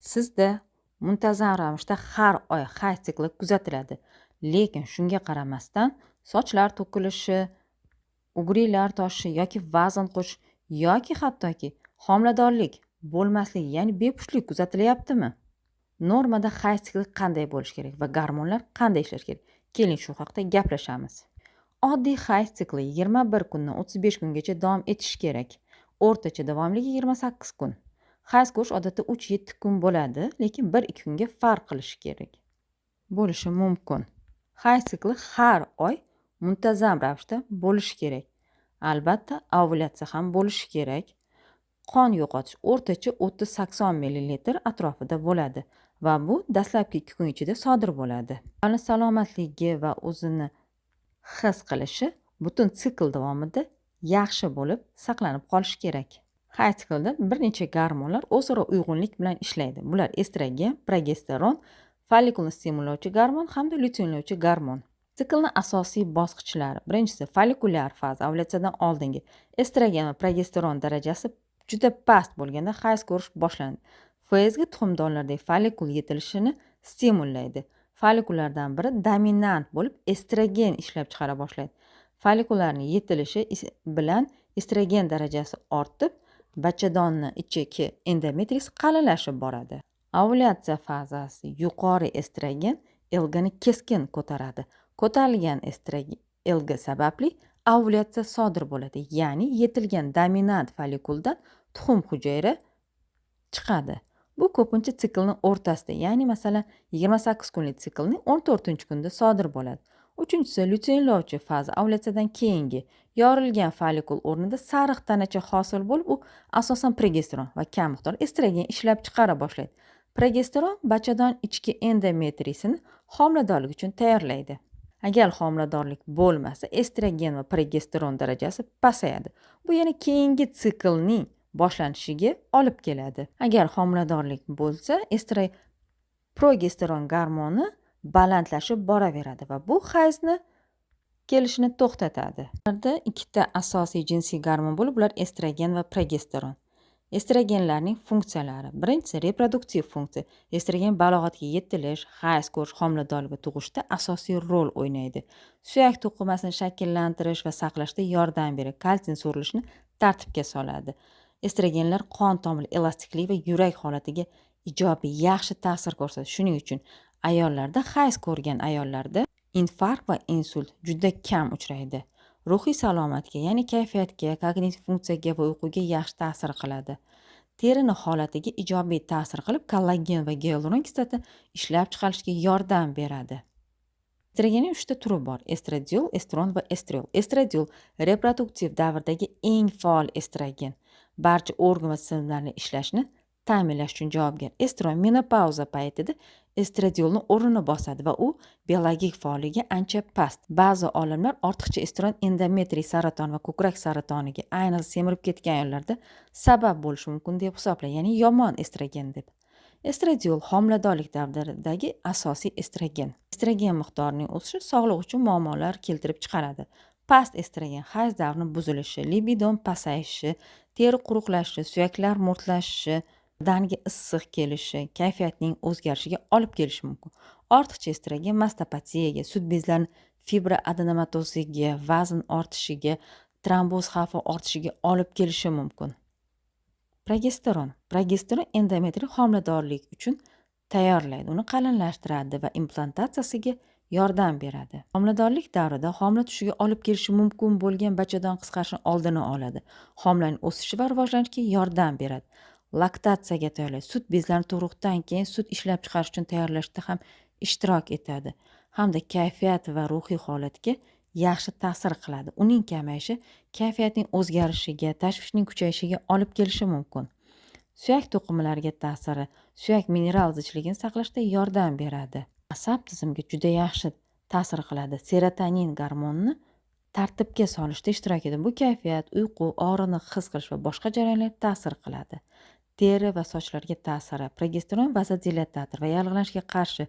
Sizda muntazam ravishda har oy hayz sikli kuzatiladi, lekin shunga qaramasdan sochlar to'kilishi, ugrilar toshishi yoki vazn qo'shish yoki hattoki homiladorlik bo'lmasligi, ya'ni bepushtlik kuzatilyaptimi? Normada hayz sikli qanday bo'lishi kerak va gormonlar qanday ishlashi kerak? Keling shu haqida gaplashamiz. Oddiy hayz sikli 21 kundan 35 kungacha davom etishi kerak. O'rtacha davomligi 28 kun. Hayz ko'rish odatda 3-7 kun bo'ladi, lekin 1-2 kunga farq qilishi kerak. Bo'lishi mumkin. Hayz sikli har oy muntazam ravishda bo'lishi kerak. Albatta, ovulyatsiya ham bo'lishi kerak. Qon yo'qotish o'rtacha 30-80 ml atrofida bo'ladi va bu dastlabki 2 kun ichida sodir bo'ladi. Ayolning salomatligi va o'zini his qilishi butun sikl davomida yaxshi bo'lib saqlanib qolishi kerak. Hayz siklida bir necha gormonlar o'zaro uyg'unlik bilan ishlaydi. Bular estrogen, progesteron, follikulni stimullovchi gormon hamda lyutinlovchi gormon. Siklning asosiy bosqichlari. Birinchisi follikulyar faza, ovulyatsiyadan oldingi. Estrogen va progesteron darajasi juda past bo'lganda hayz ko'rish boshlanadi. Fezga tuxumdonlardagi follikul yetilishini stimullaydi. Follikullardan biri dominant bo'lib estrogen ishlab chiqara boshlaydi. Follikullarning yetilishi bilan estrogen darajasi ortib, bachadonning ichki endometriyasi qalinlashib boradi. Ovulyatsiya fazasi yuqori estrogen ilgini keskin ko'taradi. Ko'tarilgan estrogen ilgi sababli ovulyatsiya sodir bo'ladi, ya'ni yetilgan dominant follikuldan tuxum hujayra chiqadi. Bu ko'pincha siklning o'rtasida, ya'ni masalan 28 kunlik siklning 14-kunda sodir bo'ladi. Uchinchisi lyutinlovchi faza, ovulyatsiyadan keyingi. Yorilgan follikul o'rnida sariq tanacha hosil bo'lib, u asosan progesteron va kam miqdor estrogen ishlab chiqara boshlaydi. Progesteron bachadon ichki endometriyasini homiladorlik uchun tayyorlaydi. Agar homiladorlik bo'lmasa, estrogen va progesteron darajasi pasayadi. Bu yana keyingi siklning boshlanishiga olib keladi. Agar homiladorlik bo'lsa, progesteron gormoni balandlashib boraveradi va bu hayzni kelishini to'xtatadi. Ularda ikkita asosiy jinsiy gormon bo'lib, ular estrogen va progesteron. Estrogenlarning funksiyalari. Birinchisi reproduktiv funksiya. Estrogen balog'atga yetilish, hayz ko'rish, homiladorlik va tug'ishda asosiy rol o'ynaydi. Suyak to'qimasini shakllantirish va saqlashda yordam beradi. Kalsiy so'rilishini tartibga soladi. Estrogenlar qon tomir elastiklik va yurak holatiga ijobiy, yaxshi ta'sir ko'rsatadi. Shuning uchun ayollarda, hayz ko'rgan ayollarda infarkt va insult juda kam uchraydi. Ruhiy salomatga, ya'ni kayfiyatga, kognitiv funksiyaga va uyquga yaxshi ta'sir qiladi. Terini holatiga ijobiy ta'sir qilib, kollagen va gialuron kislota ishlab chiqarishga yordam beradi. Estrogenning 3 ta turi bor: estradiol, estron va estriol. Estradiol reproduktiv davrdagi eng faol estrogen. Barcha organ va tizimlarning ishlashini ta'minlash uchun javobgar. Estron menopauza paytida estradiolning o'rnini bosadi va u biologik faolligi ancha past. Ba'zi olimlar ortiqcha estron endometriy saraton va ko'krak saratoniga, ayniqsa semirib ketgan ayollarda sabab bo'lishi mumkin deb hisoblaydi, ya'ni yomon estrogen deb. Estradiol homiladorlik davridagi asosiy estrogen. Estrogen miqdorining o'sishi sog'liq uchun muammolar keltirib chiqaradi. Past estrogen hayz davrining buzilishi, libidon pasayishi, teri quruqlashishi, suyaklar mo'rtlashishi, badaniga issiq kelishi, kayfiyatning o'zgarishiga olib kelishi mumkin. Ortiqcha estrogen mastopatiyaga, sut bezlarining fibroadenomatoziga, vazn ortishiga, tromboz xavfi ortishiga olib kelishi mumkin. Progesteron. Progesteron endometriy homiladorlik uchun tayyorlaydi, uni qalinlashtiradi va implantatsiyasiga yordam beradi. Homiladorlik davrida homila tushiga olib kelishi mumkin bo'lgan bachadon qisqarishini oldini oladi. Homilaning o'sishi va rivojlanishiga yordam beradi. Laktatsiyaga tayyorlaydi. Sut bezlarini tug'ruqdan keyin sut ishlab chiqarish uchun tayyorlashda ham ishtirok etadi. Hamda kayfiyat va ruhiy holatga yaxshi ta'sir qiladi. Uning kamayishi kayfiyatning o'zgarishiga, tashvishning kuchayishiga olib kelishi mumkin. Suyak to'qimalariga ta'siri, suyak mineral zichligini saqlashda yordam beradi. Asab tizimiga juda yaxshi ta'sir qiladi. Serotonin gormonini tartibga solishda ishtirok etadi. Bu kayfiyat, uyqu, og'riqni his qilish va boshqa jarayonlarga ta'sir qiladi. Teri va sochlarga ta'siri. Progesteron vasodilatator va yallig'lanishga qarshi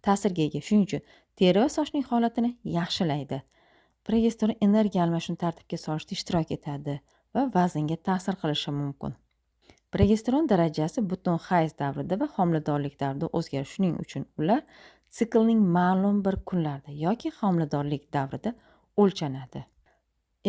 ta'sirga ega. Shuning uchun teri va sochning holatini yaxshilaydi. Progesteron energiya almashishini tartibga solishda ishtirok etadi va vaznga ta'sir qilishi mumkin. Progesteron darajasi butun hayz davrida va homiladorlik davrida o'zgarishi. Shuning uchun ular siklning ma'lum bir kunlarida yoki homiladorlik davrida o'lchanadi.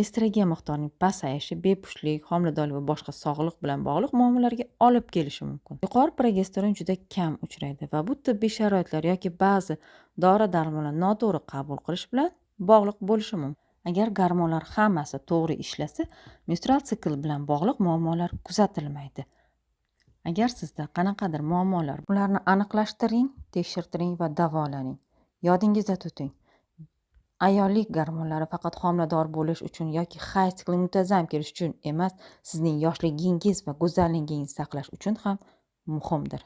Estrogen miqdorining pasayishi bepushtlik, homiladorlik va boshqa sog'liq bilan bog'liq muammolarga olib kelishi mumkin. Yuqori progesteron juda kam uchraydi va bu tibbiy sharoitlar yoki ba'zi dori-darmonlar noto'g'ri qabul qilish bilan bog'liq bo'lishi mumkin. Agar gormonlar hammasi to'g'ri ishlasa, menstrual sikl bilan bog'liq muammolar kuzatilmaydi. Agar sizda qanaqadir muammolar, ularni aniqlashtiring, tekshirtiring va davolaning. Yodingizda tuting. Ayollik gormonlari faqat homilador bo'lish uchun yoki hayz sikli muntazam kelish uchun emas, sizning yoshligingiz va go'zalligingizni saqlash uchun ham muhimdir.